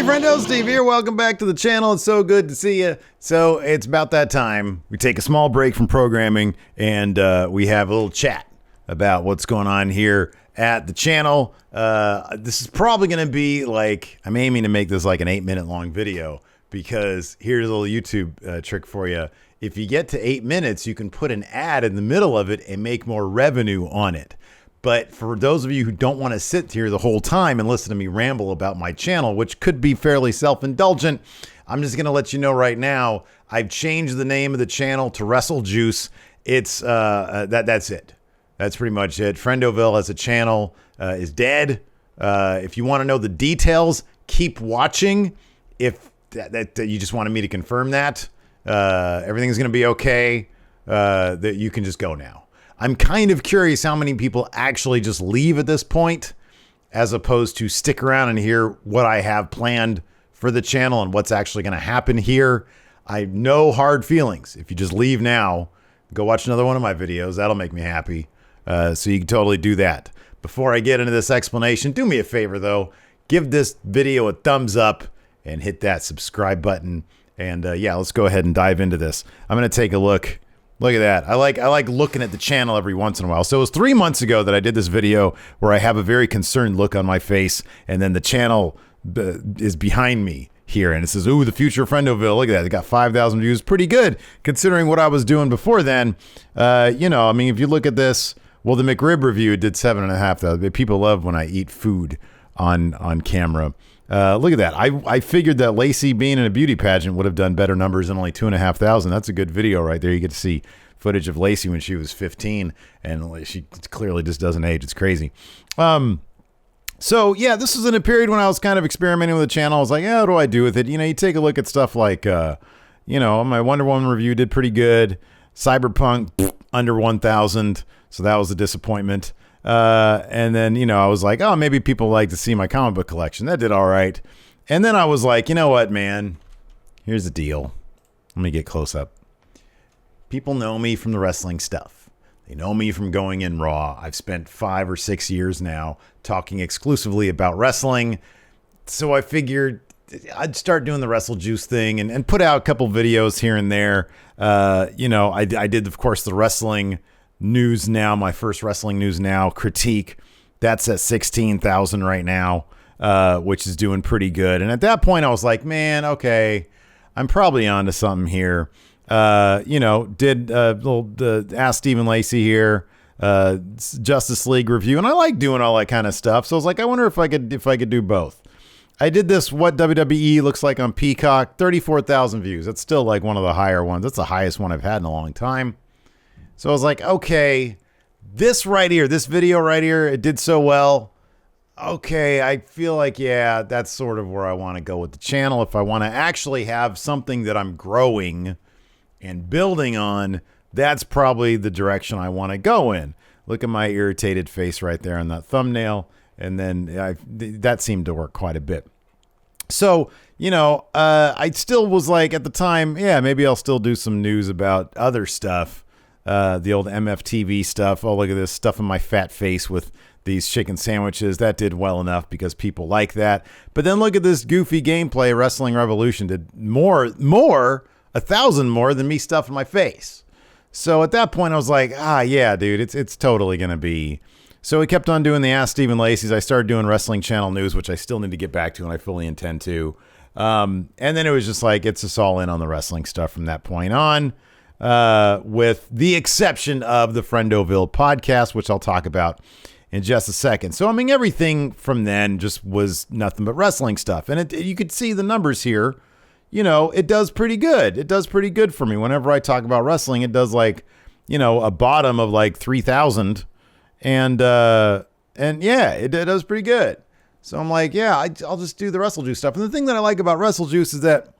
friendo, Steve here. Welcome back to the channel. It's so good to see you. So it's about that time. We take a small break from programming and we have a little chat about what's going on here at the channel. This is probably going to be like, I'm aiming to make this like an 8-minute long video because here's a little YouTube trick for you. If you get to 8 minutes, you can put an ad in the middle of it and make more revenue on it. But for those of you who don't want to sit here the whole time and listen to me ramble about my channel, which could be fairly self-indulgent, I'm just going to let you know right now, I've changed the name of the channel to Wrestle Juice. It's that's it. That's pretty much it. Friendoville as a channel is dead. If you want to know the details, keep watching. If that you just wanted me to confirm that, everything's going to be okay, that you can just go now. I'm kind of curious how many people actually just leave at this point as opposed to stick around and hear what I have planned for the channel and what's actually going to happen here. I have no hard feelings. If you just leave now, go watch another one of my videos. That'll make me happy. So you can totally do that. Before I get into this explanation, do me a favor though. Give this video a thumbs up and hit that subscribe button. And yeah, let's go ahead and dive into this. I'm going to take a look. Look at that. I like looking at the channel every once in a while. So it was 3 months ago that I did this video where I have a very concerned look on my face, and then the channel is behind me here, and it says, ooh, the future of Friendoville. Look at that. It got 5,000 views. Pretty good considering what I was doing before then. You know, I mean, if you look at this, well, the McRib review did 7,500. People love when I eat food on camera. Look at that. I figured that Lacey being in a beauty pageant would have done better numbers than only 2,500. That's a good video right there. You get to see footage of Lacey when she was 15, and she clearly just doesn't age. It's crazy. So yeah, this was in a period when I was kind of experimenting with the channel. I was like, yeah, what do I do with it? You know, you take a look at stuff like, you know, my Wonder Woman review did pretty good. Cyberpunk, under 1,000. So that was a disappointment. And then, you know, I was like, oh, maybe people like to see my comic book collection. That did all right. And then I was like, you know what, man? Here's the deal. Let me get close up. People know me from the wrestling stuff. They know me from going in Raw. I've spent 5 or 6 years now talking exclusively about wrestling. So I figured I'd start doing the Wrestle Juice thing and put out a couple videos here and there. You know, I did, of course, the wrestling News Now, my first Wrestling News Now critique. That's at 16,000 right now, which is doing pretty good. And at that point, I was like, man, okay, I'm probably onto something here. You know, did the Ask Stephen Lacey here, Justice League review, and I like doing all that kind of stuff. So I was like, I wonder if I could do both. I did this What WWE Looks Like on Peacock, 34,000 views. That's still like one of the higher ones. That's the highest one I've had in a long time. So I was like, okay, this right here, this video right here, it did so well. Okay, I feel like, yeah, that's sort of where I want to go with the channel. If I want to actually have something that I'm growing and building on, that's probably the direction I want to go in. Look at my irritated face right there on that thumbnail. And then that seemed to work quite a bit. So, you know, I still was like at the time, yeah, maybe I'll still do some news about other stuff. The old MFTV stuff. Oh, look at this stuff in my fat face with these chicken sandwiches. That did well enough because people like that. But then look at this goofy gameplay. Wrestling Revolution did more, 1,000 more than me stuffing my face. So at that point, I was like, yeah, dude, it's totally going to be. So we kept on doing the Ask Stephen Lacey's. I started doing Wrestling Channel News, which I still need to get back to, and I fully intend to. And then it was just like, it's just all in on the wrestling stuff from that point on. With the exception of the Friendoville podcast, which I'll talk about in just a second. So, I mean, everything from then just was nothing but wrestling stuff. And you could see the numbers here. You know, it does pretty good. It does pretty good for me. Whenever I talk about wrestling, it does like, you know, a bottom of like 3,000. And yeah, it does pretty good. So I'm like, yeah, I'll just do the Wrestle Juice stuff. And the thing that I like about Wrestle Juice is that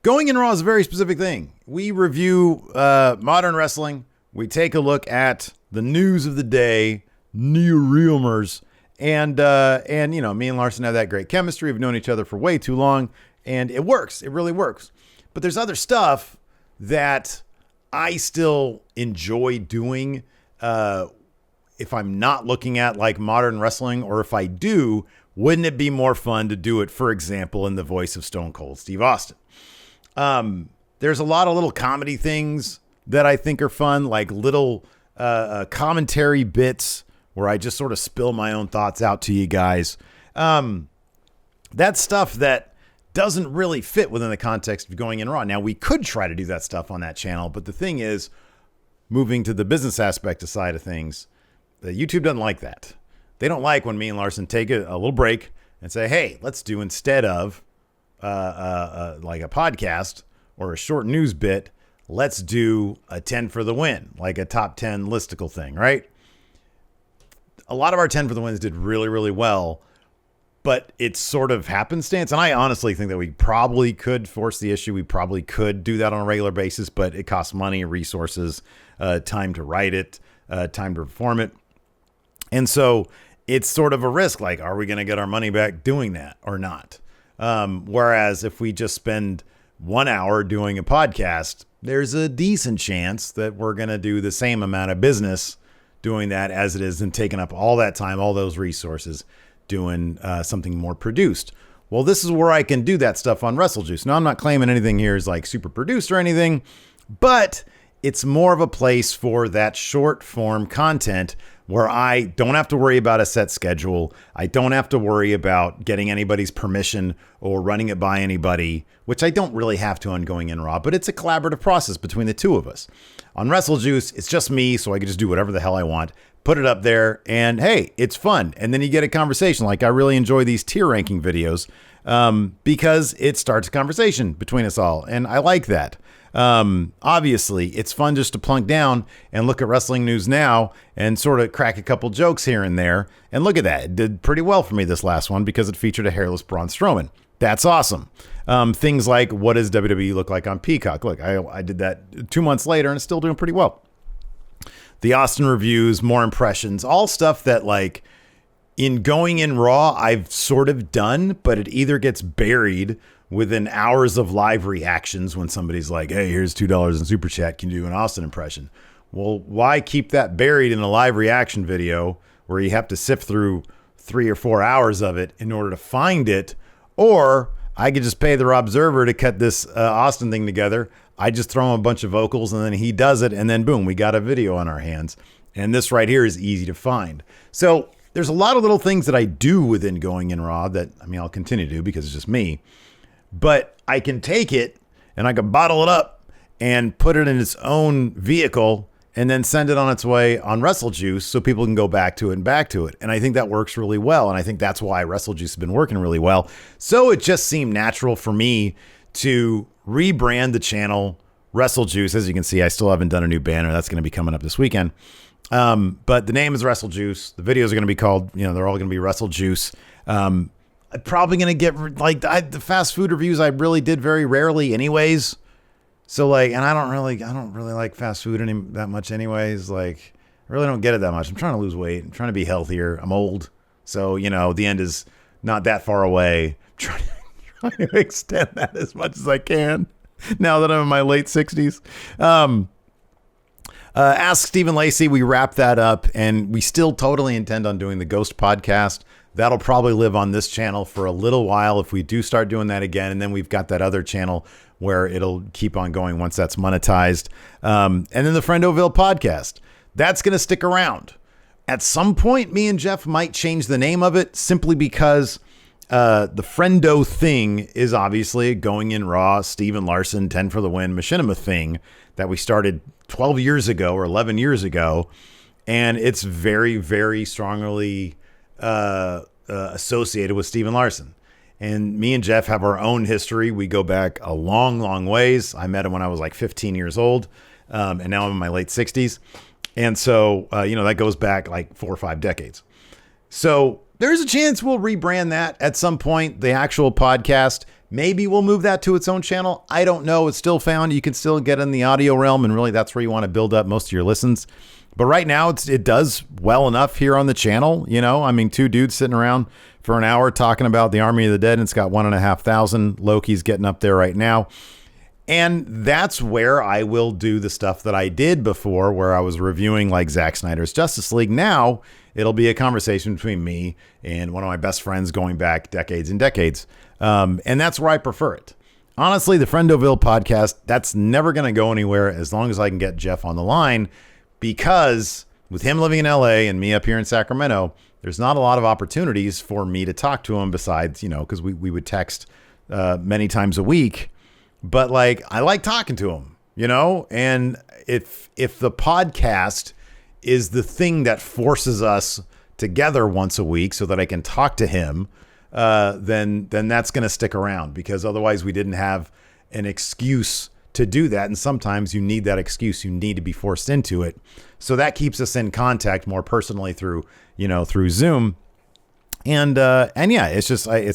going in Raw is a very specific thing. We review modern wrestling. We take a look at the news of the day, new rumors, and you know, me and Larson have that great chemistry. We've known each other for way too long, and it works. It really works. But there's other stuff that I still enjoy doing. if I'm not looking at like modern wrestling, or if I do, wouldn't it be more fun to do it, for example, in the voice of Stone Cold Steve Austin? There's a lot of little comedy things that I think are fun, like little commentary bits where I just sort of spill my own thoughts out to you guys. That's stuff that doesn't really fit within the context of Going In Raw. Now, we could try to do that stuff on that channel, but the thing is, moving to the business aspect side of things, YouTube doesn't like that. They don't like when me and Larson take a little break and say, hey, let's do, instead of like a podcast or a short news bit, let's do a 10 for the win, like a top 10 listicle thing, right? A lot of our 10 for the wins did really, really well, but it's sort of happenstance. And I honestly think that we probably could force the issue. We probably could do that on a regular basis, but it costs money, resources, time to write it, time to perform it. And so it's sort of a risk. Like, are we going to get our money back doing that or not? Whereas if we just spend 1 hour doing a podcast, there's a decent chance that we're going to do the same amount of business doing that as it is and taking up all that time, all those resources, doing something more produced. Well, this is where I can do that stuff on Wrestle Juice. Now, I'm not claiming anything here is like super produced or anything, but it's more of a place for that short form content where I don't have to worry about a set schedule. I don't have to worry about getting anybody's permission or running it by anybody, which I don't really have to on Going In Raw, but it's a collaborative process between the two of us. On Wrestle Juice, it's just me, so I can just do whatever the hell I want, put it up there, and hey, it's fun. And then you get a conversation. Like, I really enjoy these tier ranking videos because it starts a conversation between us all, and I like that. Obviously, it's fun just to plunk down and look at Wrestling News Now and sort of crack a couple jokes here and there. And look at that. It did pretty well for me, this last one, because it featured a hairless Braun Strowman. That's awesome. Things like, what does WWE look like on Peacock? Look, I did that 2 months later and it's still doing pretty well. The Austin reviews, more impressions, all stuff that, like, in Going In Raw, I've sort of done, but it either gets buried within hours of live reactions when somebody's like, hey, here's $2 in Super Chat, can you do an Austin impression? Well, why keep that buried in a live reaction video where you have to sift through 3 or 4 hours of it in order to find it? Or I could just pay the Observer to cut this Austin thing together. I just throw him a bunch of vocals and then he does it, and then boom, we got a video on our hands. And this right here is easy to find. So there's a lot of little things that I do within Going In Raw that, I mean, I'll continue to do because it's just me. But I can take it and I can bottle it up and put it in its own vehicle and then send it on its way on Wrestle Juice so people can go back to it and back to it. And I think that works really well. And I think that's why Wrestle Juice has been working really well. So it just seemed natural for me to rebrand the channel Wrestle Juice. As you can see, I still haven't done a new banner. That's going to be coming up this weekend. But the name is Wrestle Juice. The videos are going to be called, they're all going to be Wrestle Juice. I'm probably going to get the fast food reviews I really did very rarely anyways. So and I don't really like fast food that much anyways. Like, I really don't get it that much. I'm trying to lose weight. I'm trying to be healthier. I'm old. So, the end is not that far away. I'm trying to extend that as much as I can now that I'm in my late 60s. Ask Stephen Lacey. We wrap that up, and we still totally intend on doing the Ghost podcast. That'll probably live on this channel for a little while if we do start doing that again. And then we've got that other channel where it'll keep on going once that's monetized. And then the Friendoville podcast. That's going to stick around. At some point, me and Jeff might change the name of it simply because the Friendo thing is obviously a Going In Raw, Steven Larson, 10 for the win, Machinima thing that we started 12 years ago or 11 years ago. And it's very, very strongly associated with Steven Larson. And me and Jeff have our own history. We go back a long, long ways. I met him when I was like 15 years old, and now I'm in my late 60s. And so, that goes back like 4 or 5 decades. So there's a chance we'll rebrand that at some point, the actual podcast. Maybe we'll move that to its own channel. I don't know. It's still found. You can still get in the audio realm, and really that's where you want to build up most of your listens. But right now, it does well enough here on the channel. 2 dudes sitting around for an hour talking about the Army of the Dead, and it's got 1,500. Loki's getting up there right now. And that's where I will do the stuff that I did before, where I was reviewing like Zack Snyder's Justice League. Now it'll be a conversation between me and one of my best friends going back decades and decades. And that's where I prefer it. Honestly, the Friendoville podcast, that's never going to go anywhere as long as I can get Jeff on the line, because with him living in LA and me up here in Sacramento, there's not a lot of opportunities for me to talk to him besides, because we would text many times a week. But like, I like talking to him, and if the podcast is the thing that forces us together once a week so that I can talk to him, then that's going to stick around, because otherwise we didn't have an excuse to do that. And sometimes you need that excuse. You need to be forced into it. So that keeps us in contact more personally through Zoom. And yeah, it's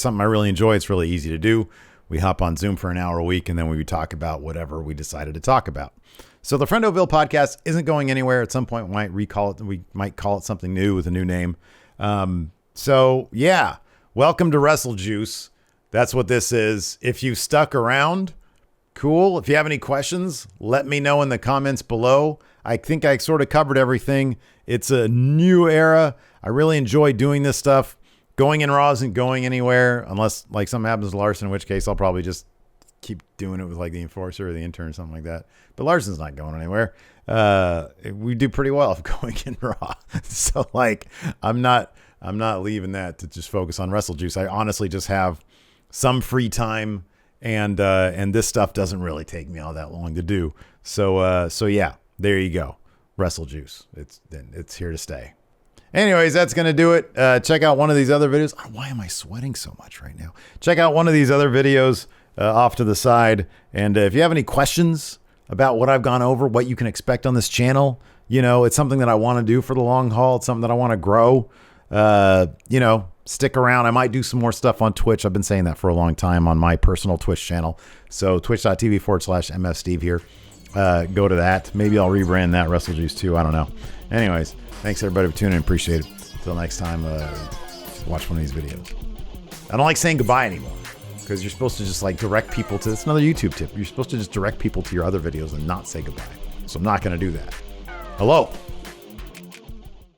something I really enjoy. It's really easy to do. We hop on Zoom for an hour a week, and then we would talk about whatever we decided to talk about. So the Friendoville podcast isn't going anywhere. At some point, we might call it something new with a new name. So yeah, welcome to Wrestle Juice. That's what this is. If you stuck around, cool. If you have any questions, let me know in the comments below. I think I sort of covered everything. It's a new era. I really enjoy doing this stuff. Going in Raw isn't going anywhere unless like something happens to Larson, in which case I'll probably just keep doing it with like the Enforcer or the Intern or something like that. But Larson's not going anywhere. We do pretty well of going in Raw. So like, I'm not leaving that to just focus on Wrestle Juice. I honestly just have some free time, and this stuff doesn't really take me all that long to do. So yeah, there you go. Wrestle Juice. It's here to stay. Anyways, that's going to do it. Check out one of these other videos. Oh, why am I sweating so much right now? Check out one of these other videos off to the side. And if you have any questions about what I've gone over, what you can expect on this channel, it's something that I want to do for the long haul. It's something that I want to grow. Stick around. I might do some more stuff on Twitch. I've been saying that for a long time on my personal Twitch channel. So twitch.tv/MFSteve here. Go to that. Maybe I'll rebrand that Wrestle Juice too. I don't know. Anyways, thanks everybody for tuning in. Appreciate it. Until next time, watch one of these videos. I don't like saying goodbye anymore, because you're supposed to just like direct people to, it's another YouTube tip. You're supposed to just direct people to your other videos and not say goodbye. So I'm not going to do that. Hello.